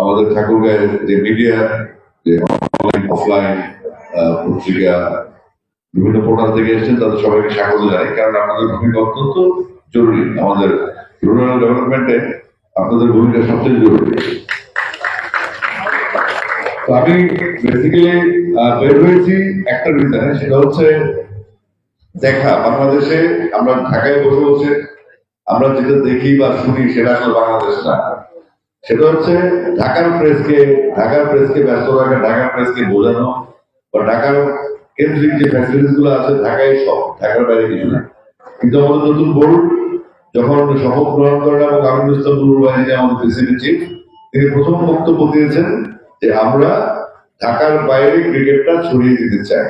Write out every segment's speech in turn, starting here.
আমাদের ঠাকুরগাঁয়ের যে মিডিয়া, যে অনলাইন অফলাইন পত্রিকা, বিভিন্ন পোর্টাল থেকে এসেছেন, তাদের সবাইকে স্বাগত জানাই। কারণ আপনাদের ভূমিকা অত্যন্ত জরুরি। আমাদের রুরাল ডেভেলপমেন্টে আপনাদের ভূমিকা সবচেয়ে জরুরি। তো আমি বেসিক্যালি বের হয়েছি একটা রিজনে, সেটা হচ্ছে দেখা। বাংলাদেশে আমরা ঢাকায় বসে বসে আমরা যেটা দেখি বা শুনি সেটা আসলে বাংলাদেশ না। সেটা হচ্ছে ঢাকার প্রেসকে ব্যস্ত রাখা, ঢাকার প্রেসকে বোঝানো, বা ঢাকার কেন্দ্রিক যে ফ্যাসিলিটিস গুলো আছে ঢাকায় সব, ঢাকার বাইরে কিছু না। কিন্তু আমাদের নতুন বোর্ড যখন শপথ গ্রহণ করেন এবং আমিনুল ইসলাম নুরুল বাহিনী আমাদের প্রেসিডেন্ট চিফ, তিনি প্রথম বক্তব্য দিয়েছেন যে আমরা ঢাকার বাইরে ক্রিকেটটা ছড়িয়ে দিতে চাই।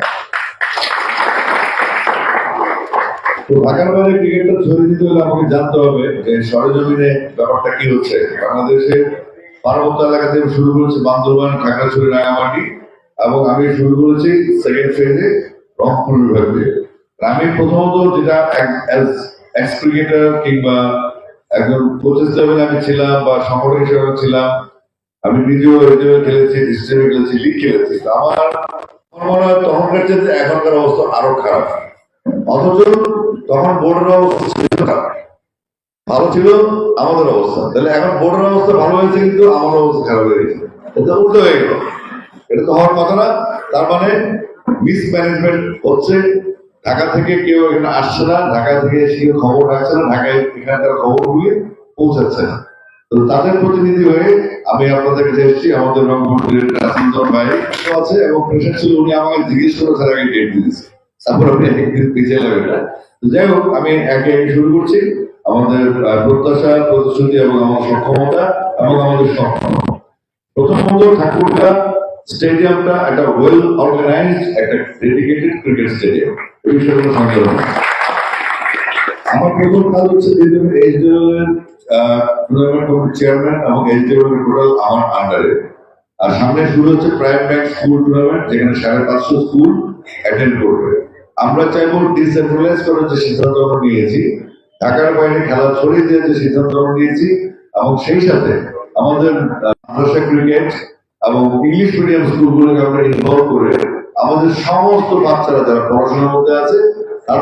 তো ঢাকার বাইরে ক্রিকেটটা ছড়িয়ে দিতে হলে আমাকে জানতে হবে যে সরেজমিনে ব্যাপারটা কি হচ্ছে। বাংলাদেশের পার্বত্য এলাকা থেকে শুরু করেছে বান্দরবান, খাগড়াছড়ি, রাঙামাটি, এবং আমি শুরু করেছি সেকেন্ড ফেজে রংপুর বিভাগ দিয়ে। আমি প্রথমত যেটা এক্স ক্রিকেটার কিংবা একজন কোচেস লেভেলে আমি ছিলাম বা সংগঠক হিসেবে ছিলাম, আমি নিজেও খেলেছি, ডিস্ট্রিক্টে খেলেছি, লিগ খেলেছি। আমার মনে হয় তখনকার চেয়ে এখনকার অবস্থা আরো খারাপ। অথচ তখন বোর্ডের অবস্থা ভালো ছিল, আমাদের অবস্থা। তাহলে এখন বোর্ডের অবস্থা ভালো হয়েছে কিন্তু আমাদের অবস্থা খারাপ হয়ে গেছে, এটা উল্টো হয়ে গেল। এটা তো হওয়ার কথা না। তার মানে মিসম্যানেজমেন্ট হচ্ছে। ঢাকা থেকে কেউ এখানে আসছে না, ঢাকা থেকে এসে কেউ খবর রাখছে না, ঢাকায় এখানকার খবরগুলি পৌঁছাচ্ছে না। তো তাদের প্রতিনিধি হয়ে আমি আপনাদের কাছে এসেছি। আমাদের রংপুরের রাসিন্দর ভাই আছে এবং প্রেশার ছিল, উনি আমাকে জিজ্ঞেস করে তার আগে ডেট দিয়েছে, তারপর আমি একদিন পিছিয়ে যাবে না। যাই হোক, আমি একে একে শুরু করছি। আমাদের প্রত্যাশা, প্রতিশ্রুতি এবং আমার সক্ষমতা এবং আমাদের সক্ষমতা। প্রথমত ঠাকুরগাঁ স্টেডিয়ামটা একটা ওয়েল অর্গানাইজড, একটা ডেডিকেটেড ক্রিকেট স্টেডিয়াম, এই বিষয়ে কোনো সন্দেহ নেই। আমার প্রথম কাজ হচ্ছে টুর্নামেন্ট চেয়ারম্যান এবং এইচডিএল টোটাল আমার আন্ডারে। আর সামনে শুরু হচ্ছে প্রাইম ব্যাংক স্কুল টুর্নামেন্ট, যেখানে 550 স্কুল অ্যাটেন্ড করবে। আমরা চাইবো ডিসেন্ট্রালাইজ করার যে সিদ্ধান্ত আমরা নিয়েছি, ঢাকার বাইরে খেলা ছড়িয়ে দেওয়ার যে সিদ্ধান্ত আমরা নিয়েছি, এবং সেই সাথে আমাদের মাদ্রাসা ক্রিকেট এবং ইংলিশ মিডিয়াম স্কুলগুলোকে আমরা ইনভলভ করে আমাদের সমস্ত বাচ্চারা যারা পড়াশোনার মধ্যে আছে